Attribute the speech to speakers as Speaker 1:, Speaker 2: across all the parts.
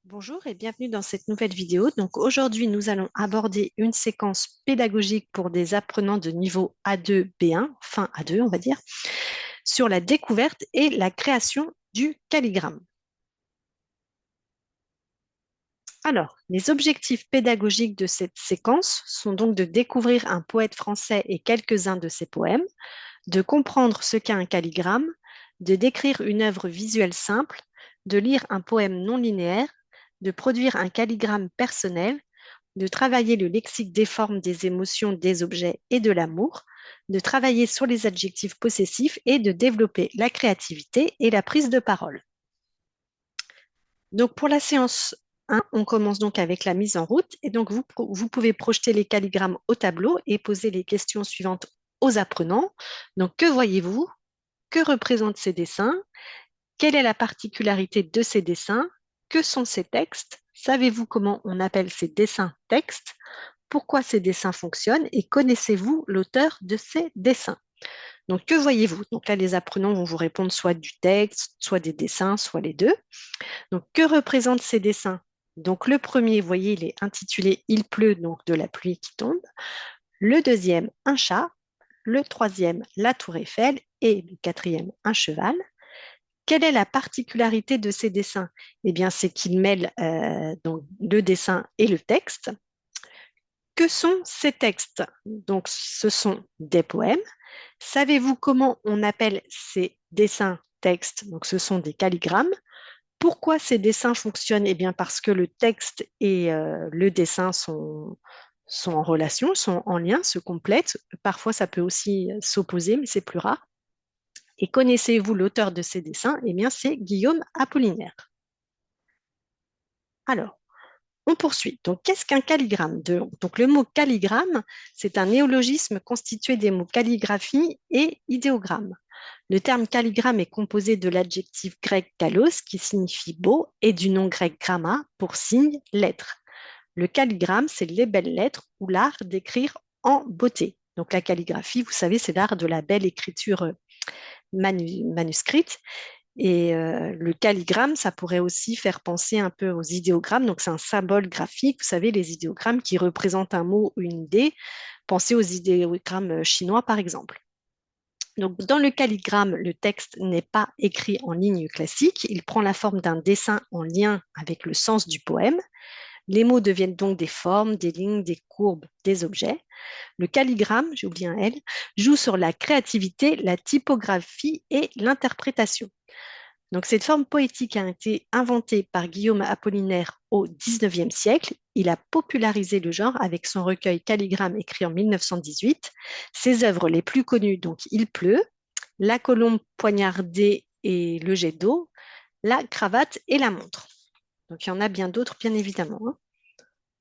Speaker 1: Bonjour et bienvenue dans cette nouvelle vidéo. Donc aujourd'hui, nous allons aborder une séquence pédagogique pour des apprenants de niveau A2, B1, fin A2 on va dire, sur la découverte et la création du calligramme. Alors, les objectifs pédagogiques de cette séquence sont donc de découvrir un poète français et quelques-uns de ses poèmes, de comprendre ce qu'est un calligramme, de décrire une œuvre visuelle simple, de lire un poème non linéaire, de produire un calligramme personnel, de travailler le lexique des formes, des émotions, des objets et de l'amour, de travailler sur les adjectifs possessifs et de développer la créativité et la prise de parole. Donc pour la séance 1, on commence donc avec la mise en route et donc vous pouvez projeter les calligrammes au tableau et poser les questions suivantes aux apprenants. Donc que voyez-vous? Que représentent ces dessins? Quelle est la particularité de ces dessins? Que sont ces textes? Savez-vous comment on appelle ces dessins textes? Pourquoi ces dessins fonctionnent et connaissez-vous l'auteur de ces dessins? Donc, que voyez-vous? Donc là, les apprenants vont vous répondre soit du texte, soit des dessins, soit les deux. Donc, que représentent ces dessins? Donc, le premier, vous voyez, il est intitulé Il pleut, donc de la pluie qui tombe. Le deuxième, un chat. Le troisième, la tour Eiffel. Et le quatrième, un cheval. Quelle est la particularité de ces dessins? Eh bien, c'est qu'ils mêlent donc, le dessin et le texte. Que sont ces textes? Donc, ce sont des poèmes. Savez-vous comment on appelle ces dessins textes? Donc, ce sont des calligrammes. Pourquoi ces dessins fonctionnent? Eh bien, parce que le texte et le dessin sont en relation, sont en lien, se complètent. Parfois, ça peut aussi s'opposer, mais c'est plus rare. Et connaissez-vous l'auteur de ces dessins? Eh bien, c'est Guillaume Apollinaire. Alors, on poursuit. Donc, qu'est-ce qu'un calligramme? Donc, le mot calligramme, c'est un néologisme constitué des mots calligraphie et idéogramme. Le terme calligramme est composé de l'adjectif grec kallos, qui signifie beau, et du nom grec gramma, pour signe, lettre. Le calligramme, c'est les belles lettres ou l'art d'écrire en beauté. Donc, la calligraphie, vous savez, c'est l'art de la belle écriture manuscrite. Et le calligramme, ça pourrait aussi faire penser un peu aux idéogrammes. Donc, c'est un symbole graphique. Vous savez, les idéogrammes qui représentent un mot ou une idée. Pensez aux idéogrammes chinois, par exemple. Donc, dans le calligramme, le texte n'est pas écrit en ligne classique. Il prend la forme d'un dessin en lien avec le sens du poème. Les mots deviennent donc des formes, des lignes, des courbes, des objets. Le calligramme, j'ai oublié un L, joue sur la créativité, la typographie et l'interprétation. Donc, cette forme poétique a été inventée par Guillaume Apollinaire au XIXe siècle. Il a popularisé le genre avec son recueil Calligramme écrit en 1918. Ses œuvres les plus connues, donc Il pleut, La colombe poignardée et Le jet d'eau, La cravate et la montre. Donc, il y en a bien d'autres, bien évidemment, hein.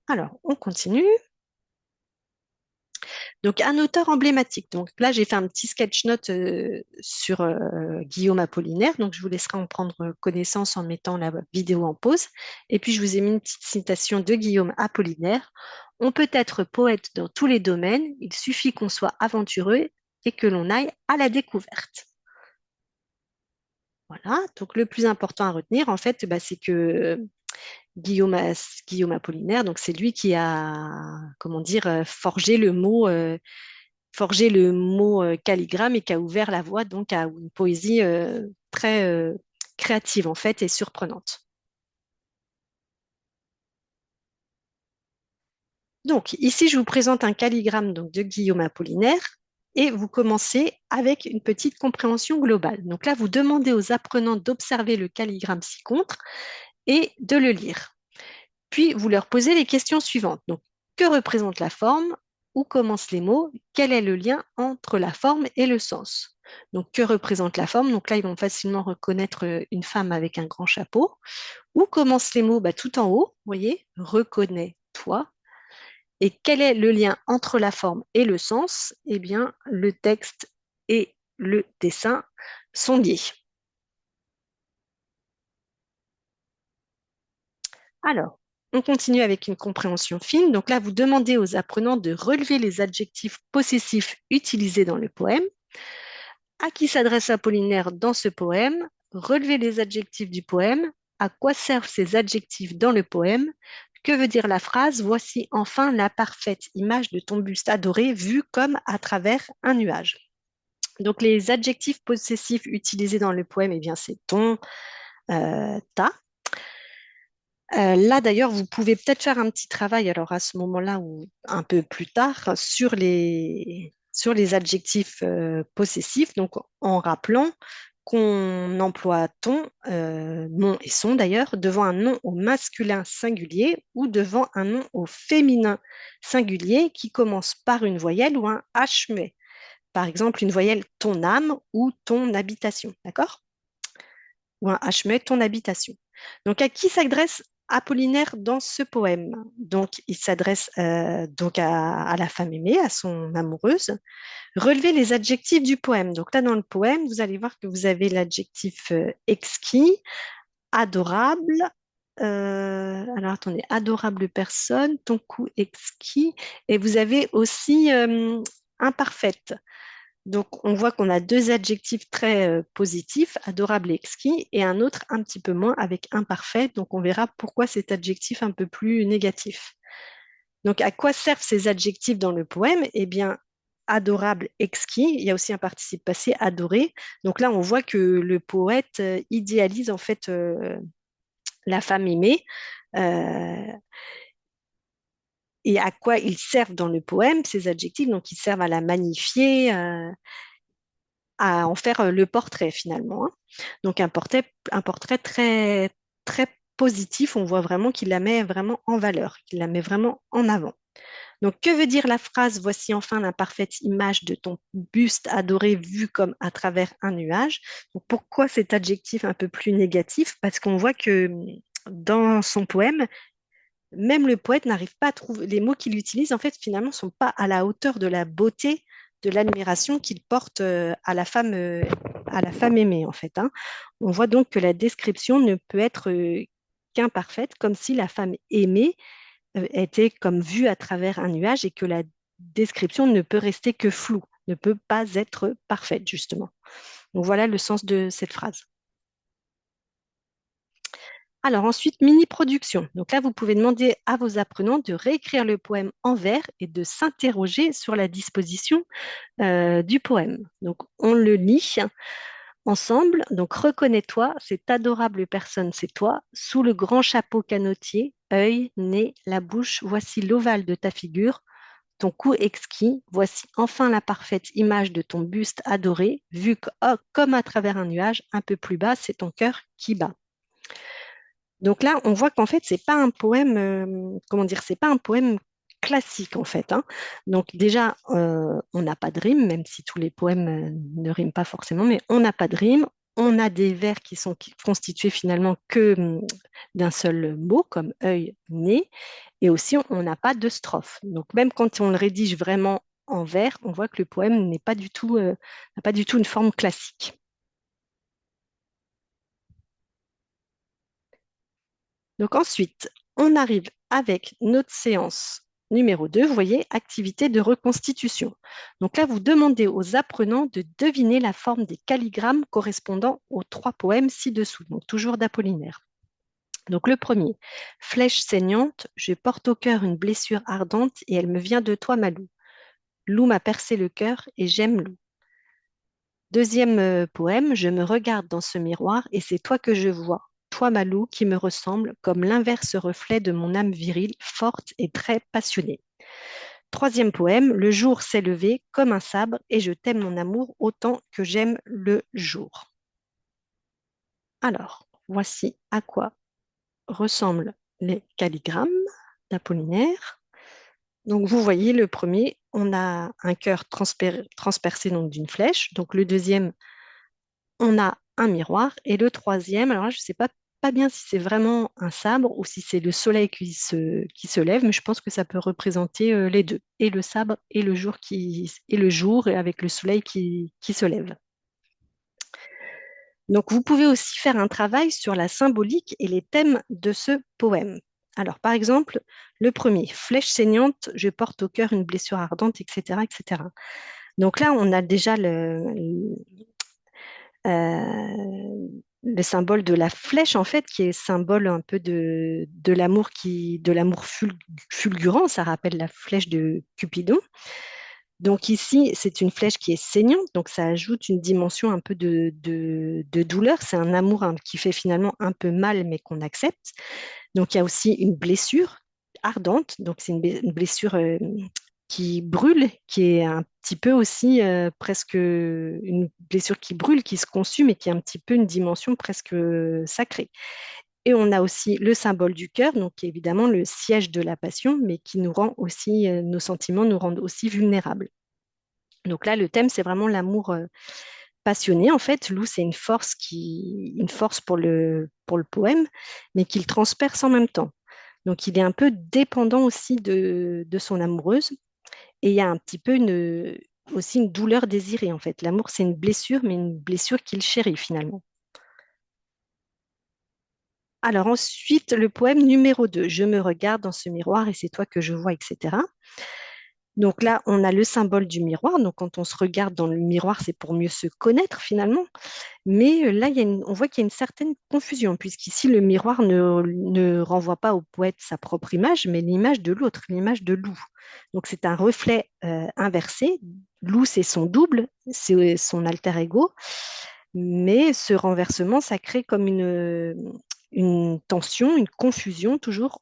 Speaker 1: Alors, on continue. Donc, un auteur emblématique. Donc, là, j'ai fait un petit sketch note sur Guillaume Apollinaire. Donc, je vous laisserai en prendre connaissance en mettant la vidéo en pause. Et puis, je vous ai mis une petite citation de Guillaume Apollinaire. On peut être poète dans tous les domaines. Il suffit qu'on soit aventureux et que l'on aille à la découverte. Voilà. Donc, le plus important à retenir, en fait, bah, c'est que Guillaume, Guillaume Apollinaire, donc c'est lui qui a, comment dire, forgé le mot calligramme et qui a ouvert la voie donc à une poésie très créative en fait et surprenante. Donc ici, je vous présente un calligramme donc, de Guillaume Apollinaire et vous commencez avec une petite compréhension globale. Donc là, vous demandez aux apprenants d'observer le calligramme ci-contre et de le lire. Puis, vous leur posez les questions suivantes. Donc, que représente la forme? Où commencent les mots? Quel est le lien entre la forme et le sens? Donc, que représente la forme? Donc là, ils vont facilement reconnaître une femme avec un grand chapeau. Où commencent les mots? Bah, tout en haut, vous voyez, reconnais-toi. Et quel est le lien entre la forme et le sens? Eh bien, le texte et le dessin sont liés. Alors, on continue avec une compréhension fine. Donc là, vous demandez aux apprenants de relever les adjectifs possessifs utilisés dans le poème. À qui s'adresse Apollinaire dans ce poème? Relevez les adjectifs du poème. À quoi servent ces adjectifs dans le poème? Que veut dire la phrase? Voici enfin la parfaite image de ton buste adoré vu comme à travers un nuage. Donc, les adjectifs possessifs utilisés dans le poème, eh bien, c'est ton, ta. Là, d'ailleurs, vous pouvez peut-être faire un petit travail, alors à ce moment-là ou un peu plus tard, sur les adjectifs possessifs, donc en rappelant qu'on emploie ton, mon et son d'ailleurs, devant un nom au masculin singulier ou devant un nom au féminin singulier qui commence par une voyelle ou un H muet. Par exemple, une voyelle ton âme ou ton habitation, d'accord? Ou un H-muet, ton habitation. Donc, à qui s'adresse Apollinaire dans ce poème? Donc, il s'adresse donc à la femme aimée, à son amoureuse. Relevez les adjectifs du poème. Donc là, dans le poème, vous allez voir que vous avez l'adjectif exquis, adorable. Alors, attendez, adorable personne, ton cou exquis. Et vous avez aussi imparfaite. Donc, on voit qu'on a deux adjectifs très positifs, adorable et exquis, et un autre un petit peu moins avec imparfait. Donc, on verra pourquoi cet adjectif un peu plus négatif. Donc, à quoi servent ces adjectifs dans le poème? Eh bien, adorable, exquis. Il y a aussi un participe passé, adoré. Donc là, on voit que le poète idéalise en fait la femme aimée. Euh, et à quoi ils servent dans le poème, ces adjectifs? Donc, ils servent à la magnifier, à en faire le portrait finalement, hein. Donc un portrait très, très positif. On voit vraiment qu'il la met vraiment en valeur, qu'il la met vraiment en avant. Donc, que veut dire la phrase voici enfin l'imparfaite image de ton buste adoré vu comme à travers un nuage? Donc, pourquoi cet adjectif un peu plus négatif? Parce qu'on voit que dans son poème, même le poète n'arrive pas à trouver les mots qu'il utilise, en fait, finalement, ne sont pas à la hauteur de la beauté, de l'admiration qu'il porte à la femme aimée, en fait, hein. On voit donc que la description ne peut être qu'imparfaite, comme si la femme aimée était comme vue à travers un nuage et que la description ne peut rester que floue, ne peut pas être parfaite, justement. Donc voilà le sens de cette phrase. Alors ensuite, mini-production. Donc là, vous pouvez demander à vos apprenants de réécrire le poème en vers et de s'interroger sur la disposition du poème. Donc on le lit ensemble. Donc reconnais-toi, cette adorable personne, c'est toi, sous le grand chapeau canotier, œil, nez, la bouche, voici l'ovale de ta figure, ton cou exquis, voici enfin la parfaite image de ton buste adoré, vu comme à travers un nuage, un peu plus bas, c'est ton cœur qui bat. Donc là, on voit qu'en fait, c'est pas un poème, comment dire, c'est pas un poème classique en fait, hein. Donc déjà, on n'a pas de rime, même si tous les poèmes ne riment pas forcément, mais on n'a pas de rime. On a des vers qui sont constitués finalement que d'un seul mot, comme œil, nez, et aussi on n'a pas de strophe. Donc même quand on le rédige vraiment en vers, on voit que le poème n'est pas du tout, n'a pas du tout une forme classique. Donc ensuite, on arrive avec notre séance numéro 2. Vous voyez, activité de reconstitution. Donc là, vous demandez aux apprenants de deviner la forme des calligrammes correspondant aux trois poèmes ci-dessous, donc toujours d'Apollinaire. Donc le premier, flèche saignante, je porte au cœur une blessure ardente et elle me vient de toi, Malou. Loup m'a percé le cœur et j'aime Loup. Deuxième poème, je me regarde dans ce miroir et c'est toi que je vois. Toi, Malou, qui me ressemble comme l'inverse reflet de mon âme virile, forte et très passionnée. Troisième poème, le jour s'est levé comme un sabre et je t'aime mon amour autant que j'aime le jour. Alors, voici à quoi ressemblent les calligrammes d'Apollinaire. Donc, vous voyez, le premier, on a un cœur transpercé donc d'une flèche. Donc, le deuxième, on a un miroir. Et le troisième, alors là, je ne sais pas bien si c'est vraiment un sabre ou si c'est le soleil qui se lève, mais je pense que ça peut représenter les deux, et le sabre et le jour et avec le soleil qui se lève. Donc, vous pouvez aussi faire un travail sur la symbolique et les thèmes de ce poème. Alors, par exemple, le premier, flèche saignante, je porte au cœur une blessure ardente, etc., etc. Donc là, on a déjà euh, le symbole de la flèche, en fait, qui est symbole un peu de l'amour de l'amour fulgurant. Ça rappelle la flèche de Cupidon. Donc ici, c'est une flèche qui est saignante, donc ça ajoute une dimension un peu de douleur. C'est un amour qui fait finalement un peu mal, mais qu'on accepte. Donc il y a aussi une blessure ardente, donc c'est une blessure qui brûle, qui est un petit peu aussi presque une blessure qui brûle, qui se consume et qui a un petit peu une dimension presque sacrée. Et on a aussi le symbole du cœur, donc qui est évidemment le siège de la passion, mais qui nous rend aussi, nos sentiments nous rendent aussi vulnérables. Donc là, le thème, c'est vraiment l'amour passionné. En fait, Lou, c'est une force pour le poème, mais qu'il transperce en même temps. Donc, il est un peu dépendant aussi de son amoureuse. Et il y a un petit peu aussi une douleur désirée, en fait. L'amour, c'est une blessure, mais une blessure qu'il chérit finalement. Alors ensuite, le poème numéro 2. Je me regarde dans ce miroir et c'est toi que je vois, etc. Donc là, on a le symbole du miroir. Donc quand on se regarde dans le miroir, c'est pour mieux se connaître finalement. Mais là, on voit qu'il y a une certaine confusion, puisqu'ici, le miroir ne renvoie pas au poète sa propre image, mais l'image de l'autre, l'image de Lou. Donc c'est un reflet inversé. Lou, c'est son double, c'est son alter ego. Mais ce renversement, ça crée comme une tension, une confusion toujours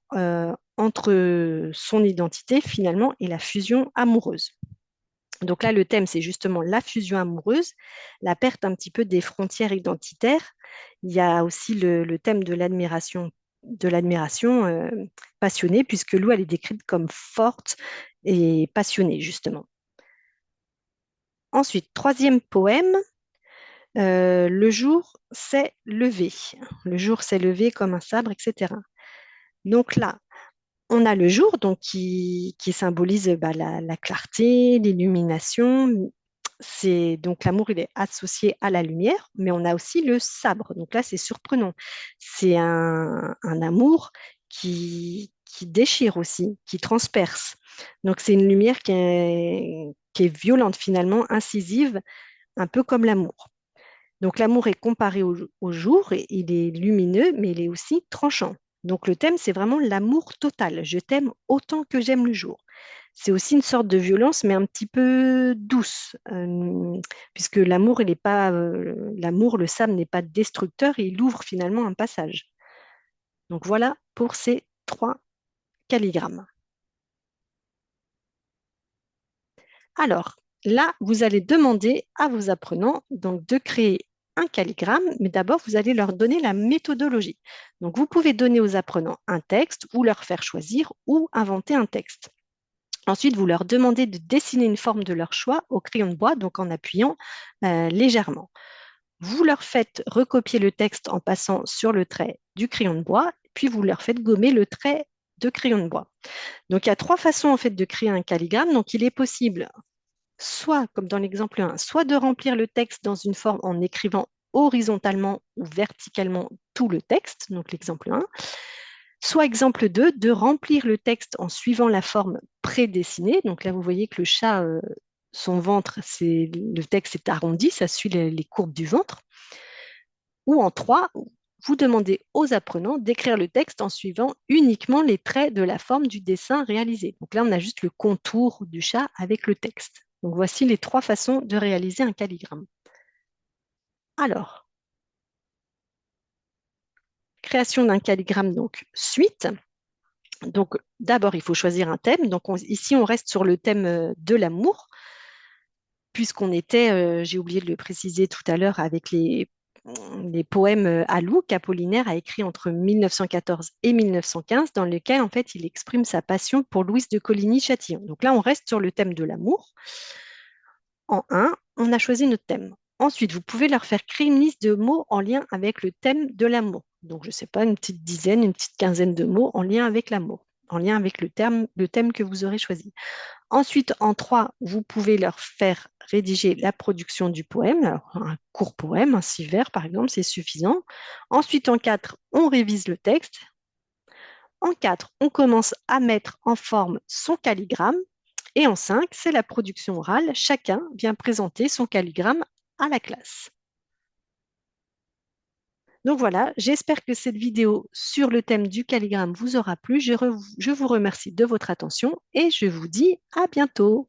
Speaker 1: entre son identité finalement et la fusion amoureuse. Donc là, le thème, c'est justement la fusion amoureuse, la perte un petit peu des frontières identitaires. Il y a aussi le thème de l'admiration passionnée, puisque Lou, elle est décrite comme forte et passionnée, justement. Ensuite, troisième poème, le jour s'est levé. Le jour s'est levé comme un sabre, etc. Donc là, on a le jour donc qui symbolise bah, la clarté, l'illumination. C'est donc l'amour, il est associé à la lumière, mais on a aussi le sabre. Donc là, c'est surprenant. C'est un amour qui déchire aussi, qui transperce. Donc c'est une lumière qui est violente finalement, incisive, un peu comme l'amour. Donc l'amour est comparé au jour, et il est lumineux, mais il est aussi tranchant. Donc le thème, c'est vraiment l'amour total. Je t'aime autant que j'aime le jour. C'est aussi une sorte de violence, mais un petit peu douce, puisque l'amour, il n'est pas, l'amour, le sable n'est pas destructeur, il ouvre finalement un passage. Donc voilà pour ces trois calligrammes. Alors, là, vous allez demander à vos apprenants donc, de créer un calligramme, mais d'abord, vous allez leur donner la méthodologie. Donc, vous pouvez donner aux apprenants un texte ou leur faire choisir ou inventer un texte. Ensuite, vous leur demandez de dessiner une forme de leur choix au crayon de bois, donc en appuyant légèrement. Vous leur faites recopier le texte en passant sur le trait du crayon de bois, puis vous leur faites gommer le trait de crayon de bois. Donc, il y a trois façons en fait de créer un calligramme. Donc, il est possible soit, comme dans l'exemple 1, soit de remplir le texte dans une forme en écrivant horizontalement ou verticalement tout le texte, donc l'exemple 1, soit exemple 2, de remplir le texte en suivant la forme prédessinée. Donc là, vous voyez que le chat, son ventre, le texte est arrondi, ça suit les courbes du ventre. Ou en 3, vous demandez aux apprenants d'écrire le texte en suivant uniquement les traits de la forme du dessin réalisé. Donc là, on a juste le contour du chat avec le texte. Donc voici les trois façons de réaliser un calligramme. Alors, création d'un calligramme, donc suite. Donc d'abord, il faut choisir un thème. Donc ici, on reste sur le thème de l'amour, puisqu'on était, j'ai oublié de le préciser tout à l'heure, avec les poèmes à Lou qu'Apollinaire a écrit entre 1914 et 1915, dans lesquels en fait il exprime sa passion pour Louise de Coligny-Châtillon. Donc là, on reste sur le thème de l'amour. En un, on a choisi notre thème. Ensuite, vous pouvez leur faire créer une liste de mots en lien avec le thème de l'amour. Donc, je ne sais pas, une petite dizaine, une petite quinzaine de mots en lien avec l'amour, en lien avec le thème que vous aurez choisi. Ensuite, en 3, vous pouvez leur faire rédiger la production du poème. Alors, un court poème, un 6 vers par exemple, c'est suffisant. Ensuite, en 4, on révise le texte. En 4, on commence à mettre en forme son calligramme. Et en 5, c'est la production orale. Chacun vient présenter son calligramme à la classe. Donc voilà, j'espère que cette vidéo sur le thème du calligramme vous aura plu. Je vous remercie de votre attention et je vous dis à bientôt.